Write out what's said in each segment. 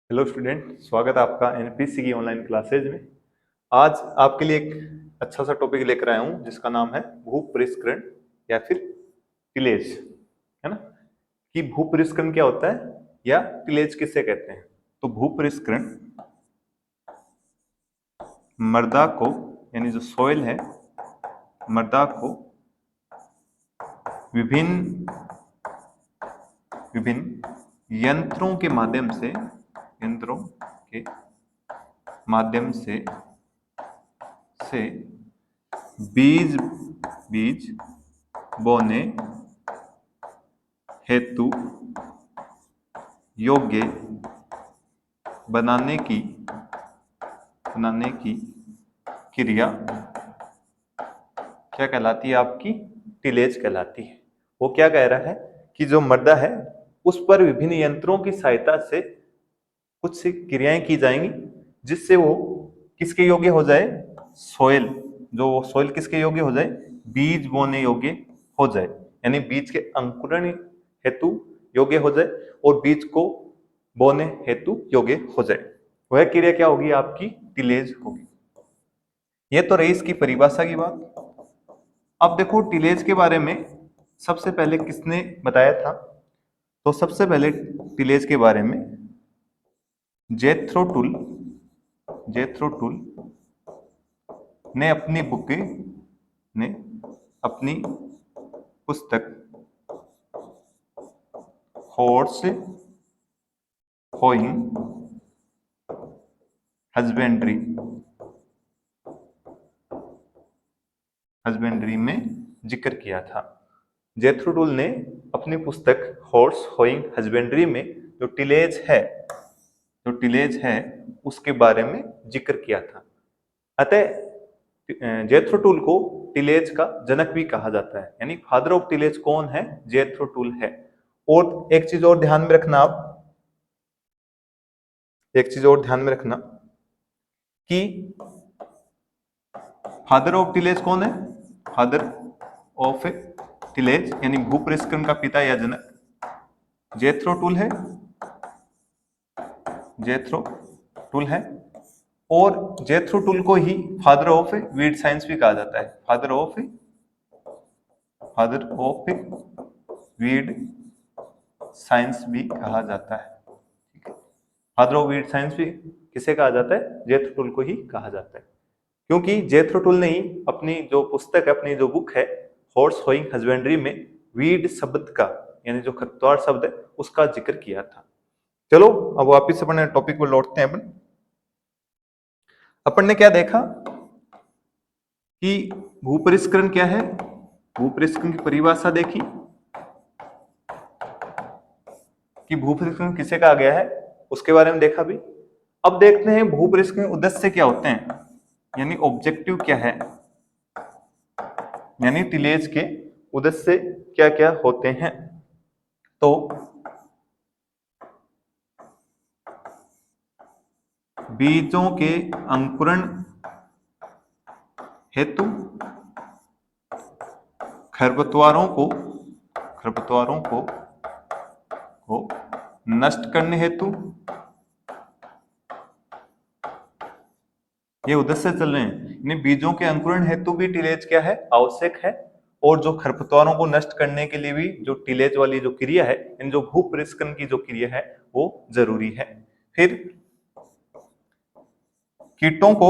Hello student, स्वागत है आपका एनपीसी की ऑनलाइन क्लासेज में। आज आपके लिए एक अच्छा सा टॉपिक लेकर आया हूं जिसका नाम है भूपरिष्करण या फिर टिलेज, है ना। कि भूपरिष्करण क्या होता है या टिलेज किसे कहते हैं। तो भूपरिष्करण मृदा को, यानी जो सॉइल है, मृदा को विभिन्न विभिन्न यंत्रों के माध्यम से बीज बीज बोने हेतु योग्य बनाने की क्रिया क्या कहलाती है? आपकी टिलेज कहलाती है। वो क्या कह रहा है कि जो मृदा है उस पर विभिन्न यंत्रों की सहायता से कुछ सी क्रियाएं की जाएंगी जिससे वो किसके योग्य हो जाए? सोइल, जो सोइल किसके योग्य हो जाए? बीज बोने योग्य हो जाए, यानी बीज के अंकुरण हेतु योग्य हो जाए और बीज को बोने हेतु योग्य हो जाए। वह क्रिया क्या होगी? आपकी टिलेज होगी। यह तो रही इसकी परिभाषा की बात। अब देखो टिलेज के बारे में सबसे पहले किसने बताया था? तो सबसे पहले टिलेज के बारे में जेथ्रो टुल ने अपनी पुस्तक हॉर्स होइंग हस्बेंड्री में जिक्र किया था। जेथ्रो टुल ने अपनी पुस्तक हॉर्स होइंग हस्बेंड्री में जो टिलेज है उसके बारे में जिक्र किया था। अतः जेथ्रो टुल को टिलेज का जनक भी कहा जाता है, यानी फादर ऑफ टिलेज कौन है? जेथ्रो टुल है। और एक चीज और ध्यान में रखना, कि फादर ऑफ टिलेज कौन है? फादर ऑफ टिलेज यानी भूपरिष्करण का पिता या जनक जेथ्रो टुल है। और जेथ्रो टुल को ही फादर ऑफ वीड साइंस भी कहा जाता है। फादर ऑफ वीड साइंस भी कहा जाता है। ठीक है, फादर ऑफ वीड साइंस भी किसे कहा जाता है? जेथ्रो टुल को ही कहा जाता है, क्योंकि जेथ्रो टुल ने ही अपनी जो पुस्तक है, अपनी जो बुक है हॉर्स होइंग हस्बेंड्री में वीड शब्द का, यानी जो खरपतवार शब्द है उसका जिक्र किया था। चलो अब वापिस अपने टॉपिक पर लौटते हैं। अपन ने क्या देखा कि भूपरिष्करण क्या है, भूपरिष्करण की परिभाषा देखी कि भूपरिष्करण किसे कहा गया है, उसके बारे में देखा भी। अब देखते हैं भूपरिष्करण उद्देश्य क्या होते हैं, यानी ऑब्जेक्टिव क्या है, यानी टिलेज के उद्देश्य क्या क्या होते हैं। तो बीजों के अंकुरण हेतु खरपतवारों को नष्ट करने हेतु ये उद्देश्य चल रहे हैं। यानी बीजों के अंकुरण हेतु भी टिलेज क्या है? आवश्यक है। और जो खरपतवारों को नष्ट करने के लिए भी जो टिलेज वाली जो क्रिया है, इन जो भूपरिष्करण की जो क्रिया है वो जरूरी है। फिर कीटों को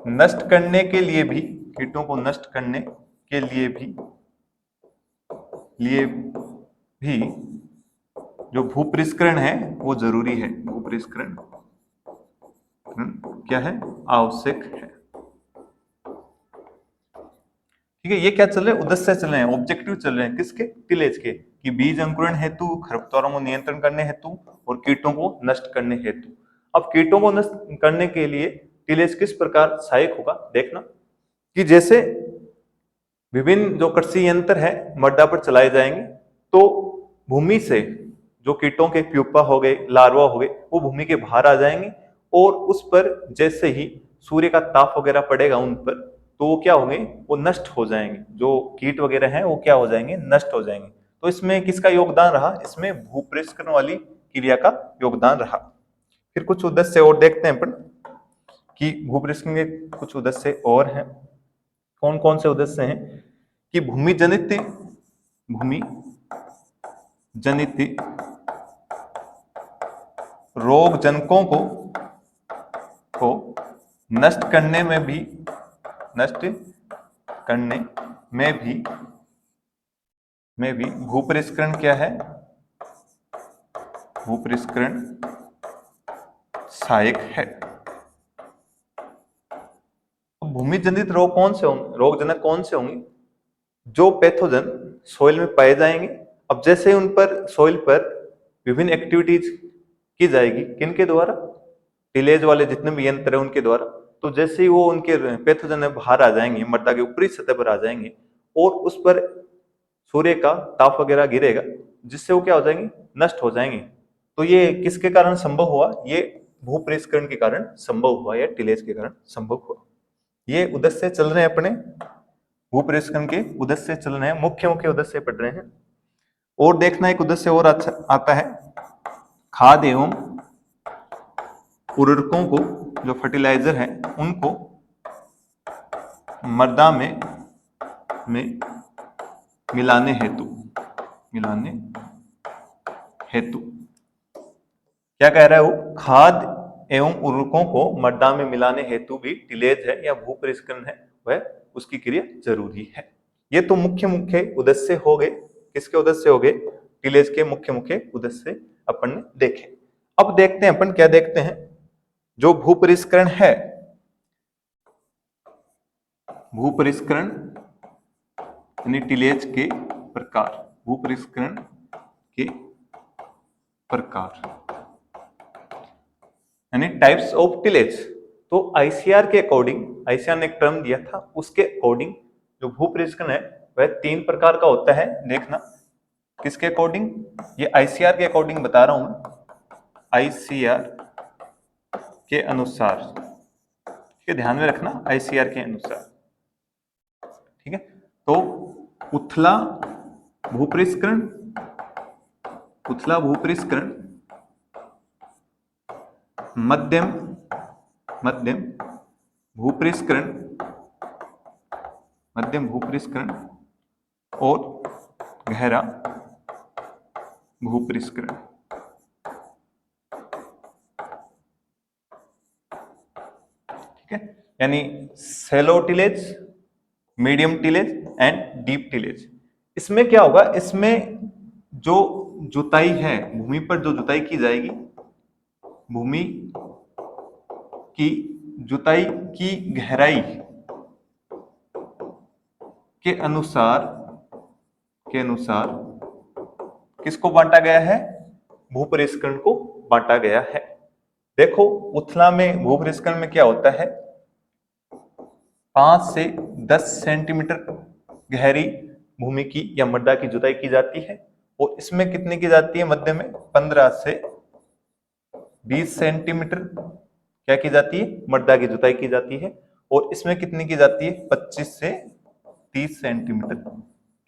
नष्ट करने के लिए भी जो भूपरिष्करण है वो जरूरी है। भूपरिष्करण क्या है? आवश्यक है। ठीक है, ये क्या चल रहे हैं? उद्देश्य चल रहे हैं, ऑब्जेक्टिव चल रहे हैं। किसके? टिलेज के, कि बीज अंकुरण हेतु, खरपतवारों को नियंत्रण करने हेतु और कीटों को नष्ट करने हेतु। अब कीटों को नष्ट करने के लिए टिलेज किस प्रकार सहायक होगा, देखना कि जैसे विभिन्न जो कृषि यंत्र है मृदा पर चलाए जाएंगे तो भूमि से जो कीटों के प्यूपा हो गए, लार्वा हो गए, वो भूमि के बाहर आ जाएंगे और उस पर जैसे ही सूर्य का ताप वगैरह पड़ेगा उन पर, तो वो क्या होंगे? वो नष्ट हो जाएंगे। जो कीट वगैरह हैं वो क्या हो जाएंगे? नष्ट हो जाएंगे। तो इसमें किसका योगदान रहा? इसमें भूपरिष्करण वाली क्रिया का योगदान रहा। फिर कुछ उद्देश्य और देखते हैं अपन कि भूपरिष्करण के कुछ उद्देश्य और हैं। कौन कौन से उद्देश्य हैं? कि भूमि जनित रोग जनकों को नष्ट करने में भी भूपरिष्करण क्या है? भूपरिष्करण सहायक है। भूमि जनित रोग कौन से होंगे? रोगजनक कौन से होंगे? जो पैथोजन सॉइल में पाए जाएंगे। अब जैसे उन पर सॉइल पर विभिन्न एक्टिविटीज की जाएगी, किनके द्वारा? टिलेज वाले जितने भी यंत्र है उनके द्वारा। तो जैसे ही वो उनके पैथोजन बाहर आ जाएंगे, मृदा की ऊपरी सतह पर आ जाएंगे और उस पर सूर्य का ताप वगैरह गिरेगा, जिससे वो क्या हो जाएंगे? नष्ट हो जाएंगे। तो ये किसके कारण संभव हुआ? ये भूपरिष्करण के कारण संभव हुआ या टिलेज के कारण संभव हुआ। ये उद्देश्य चल रहे हैं अपने, भूपरिष्करण के उद्देश्य चल रहे हैं, मुख्य उद्देश्य पढ़ रहे हैं। और देखना एक उद्देश्य और आता है, खाद एवं उर्वरकों को, जो फर्टिलाइजर है उनको मृदा में मिलाने हेतु क्या कह रहा है वो? खाद एवं उर्वरकों को मृदा में मिलाने हेतु भी टिलेज है या भूपरिष्करण है, वह उसकी क्रिया जरूरी है। ये तो मुख्य उद्देश्य हो गए। किसके उद्देश्य हो गए? टिलेज के मुख्य उद्देश्य अपन ने देखे। अब देखते हैं अपन क्या देखते हैं, जो भूपरिष्करण है, भूपरिष्करण यानी टिलेज के प्रकार, भूपरिष्करण के प्रकार यानी टाइप्स ऑफ टिलेज। तो आईसीआर के अकॉर्डिंग, आईसीआर ने एक टर्म दिया था, उसके अकॉर्डिंग जो भूपरिष्करण है वह 3 प्रकार का होता है। देखना किसके अकॉर्डिंग? ये आईसीआर के अकॉर्डिंग बता रहा हूं, आईसीआर के अनुसार, ये ध्यान में रखना, आईसीआर के अनुसार, ठीक है। तो उथला भूपरिष्करण, मध्यम भूपरिष्करण और गहरा भूपरिष्करण। ठीक है, यानी shallow tillage, medium tillage and deep tillage. इसमें क्या होगा? इसमें जो जुताई है, भूमि पर जो जुताई की जाएगी, भूमि की जुताई की गहराई के अनुसार किसको बांटा गया है? भूपरिष्करण को बांटा गया है। देखो उथला में, भूपरिष्करण में क्या होता है? 5 से 10 सेंटीमीटर गहरी भूमि की या मृदा की जुताई की जाती है। और इसमें कितनी की जाती है? मध्य में 15 से 20 सेंटीमीटर क्या की जाती है? मृदा की जुताई की जाती है। और इसमें कितनी की जाती है? 25 से 30 सेंटीमीटर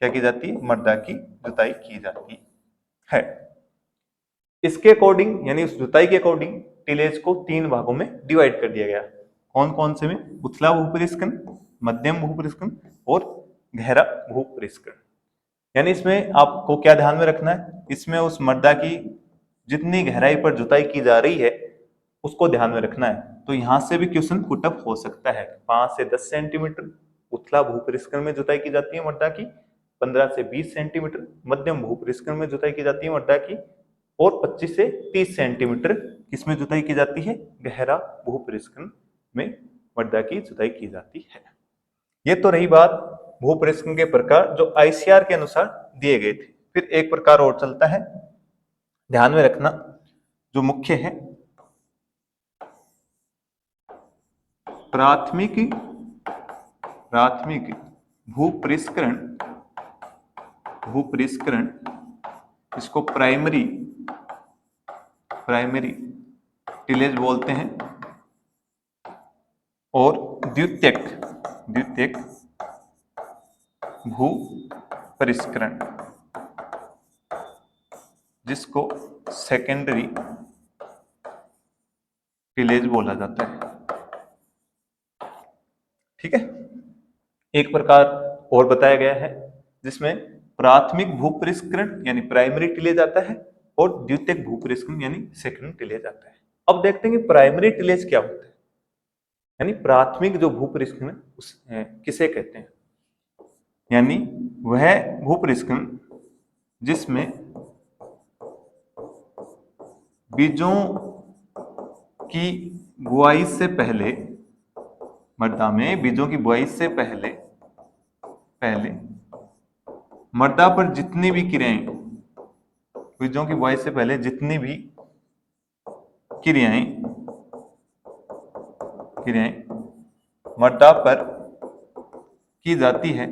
क्या की जाती है? मृदा की जुताई की जाती है। इसके अकॉर्डिंग, यानी उस जुताई के अकॉर्डिंग टिलेज को 3 भागों में डिवाइड कर दिया गया। कौन कौन से में? उथला भूपरिष्करण, मध्यम भूपरिष्करण और गहरा भूपरिष्करण। यानी इसमें आपको क्या ध्यान में रखना है? इसमें उस मृदा की जितनी गहराई पर जुताई की जा रही है उसको ध्यान में रखना है। तो यहां से भी क्वेश्चन पुटअप हो सकता है। 5 से 10 सेंटीमीटर उथला भूपरिष्करण में जुताई की जाती है मृदा की, 15 से 20 सेंटीमीटर मध्यम भूपरिष्करण में जुताई की जाती है मृदा की, और 25 से 30 सेंटीमीटर किसमें जुताई की जाती है? गहरा भूपरिष्करण में मृदा की जुताई की जाती है। ये तो रही बात भूपरिष्करण के प्रकार जो आईसीआर के अनुसार दिए गए थे। फिर एक प्रकार और चलता है, ध्यान में रखना, जो मुख्य है, प्राथमिक भूपरिष्करण, इसको प्राइमरी टिलेज बोलते हैं। और द्वितीयक भूपरिष्करण, जिसको सेकेंडरी टिलेज बोला जाता है। ठीक है। एक प्रकार और बताया गया है जिसमें प्राथमिक भूपरिष्करण यानी प्राइमरी टिलेज आता है और द्वितीयक भूपरिष्करण यानी सेकेंडरी टिलेज आता है। अब देखते हैं कि प्राइमरी टिलेज क्या होता है, यानी प्राथमिक जो भूपरिष्करण उस किसे कहते हैं, यानी वह भूपरिष्करण जिसमें बीजों की बुआई से पहले, मृदा में बीजों की बुआई से पहले मृदा पर जितनी भी क्रियाएं, बीजों की बुआई से पहले जितनी भी क्रियाएं मृदा पर की जाती है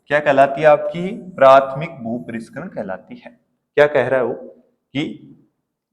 क्या कहलाती है, आपकी प्राथमिक भूपरिष्करण कहलाती है। क्या कह रहा है वो कि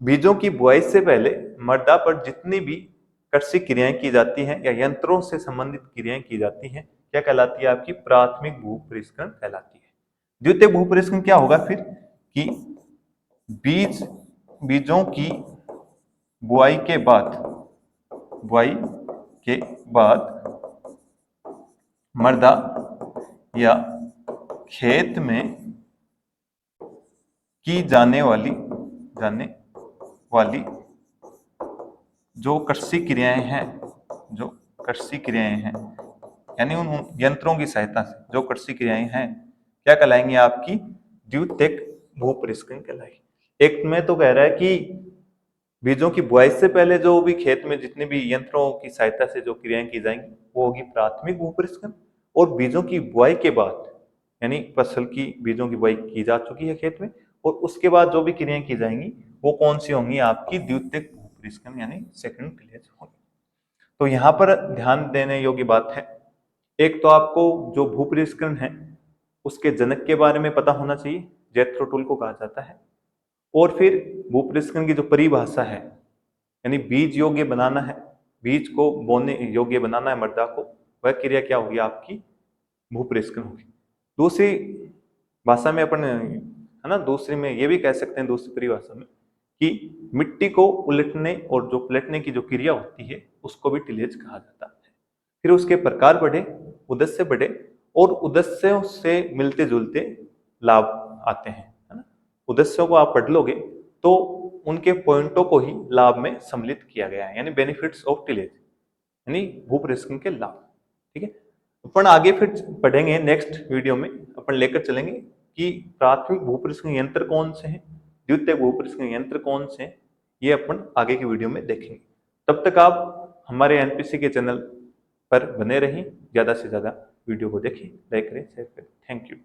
बीजों की बुआई से पहले मृदा पर जितनी भी कृषि क्रियाएं की जाती हैं या यंत्रों से संबंधित क्रियाएं की जाती हैं क्या कहलाती है, आपकी प्राथमिक भूपरिष्करण कहलाती है। द्वितीय भूपरिष्करण क्या होगा फिर कि बीजों की बुआई के बाद मृदा या खेत में की जाने वाली जो कृषि क्रियाएं हैं यानी उन यंत्रों की सहायता से जो कृषि क्रियाएं हैं क्या कहलाएंगी, आपकी द्वितीयक भूपरिष्करण कहलाएगी। एक में तो कह रहा है कि बीजों की बुआई से पहले जो भी खेत में जितने भी यंत्रों की सहायता से जो क्रियाएं की जाएंगी वो होगी प्राथमिक भूपरिष्करण, और बीजों की बुआई के बाद यानी फसल की बीजों की बुआई की जा चुकी है खेत में और उसके बाद जो भी क्रियाएं की जाएंगी वो कौन सी होंगी, आपकी द्वितीयक भूपरिष्करण यानी सेकंड टिलेज होगी। तो यहाँ पर ध्यान देने योग्य बात है, एक तो आपको जो भूपरिष्करण है उसके जनक के बारे में पता होना चाहिए, जेथरो टूल को कहा जाता है, और फिर भूपरिष्करण की जो परिभाषा है यानी बीज योग्य बनाना है, बीज को बोने योग्य बनाना है मृदा को, वह क्रिया क्या होगी, आपकी भूपरिष्करण होगी। दूसरी भाषा में अपन है ना, दूसरी में ये भी कह सकते हैं, दूसरी परिभाषा में कि मिट्टी को उलटने और जो पलटने की जो क्रिया होती है उसको भी टिलेज कहा जाता है। फिर उसके प्रकार बढ़े, उद्देश्य बढ़े और उद्देश्यों से मिलते जुलते लाभ आते हैं, है ना। उद्देश्यों को आप पढ़ लोगे तो उनके पॉइंटों को ही लाभ में सम्मिलित किया गया है, यानी बेनिफिट्स ऑफ टिलेज यानी भूपरिष्करण के लाभ। ठीक है, अपन आगे फिर पढ़ेंगे, नेक्स्ट वीडियो में अपन लेकर चलेंगे कि प्राथमिक भूपरिष्करण यंत्र कौन से हैं, द्वितीय भूपरिष्करण यंत्र कौन से हैं, ये अपन आगे की वीडियो में देखेंगे। तब तक आप हमारे एनपीसी के चैनल पर बने रहें, ज्यादा से ज्यादा वीडियो को देखें, लाइक करें, शेयर करें। Thank you.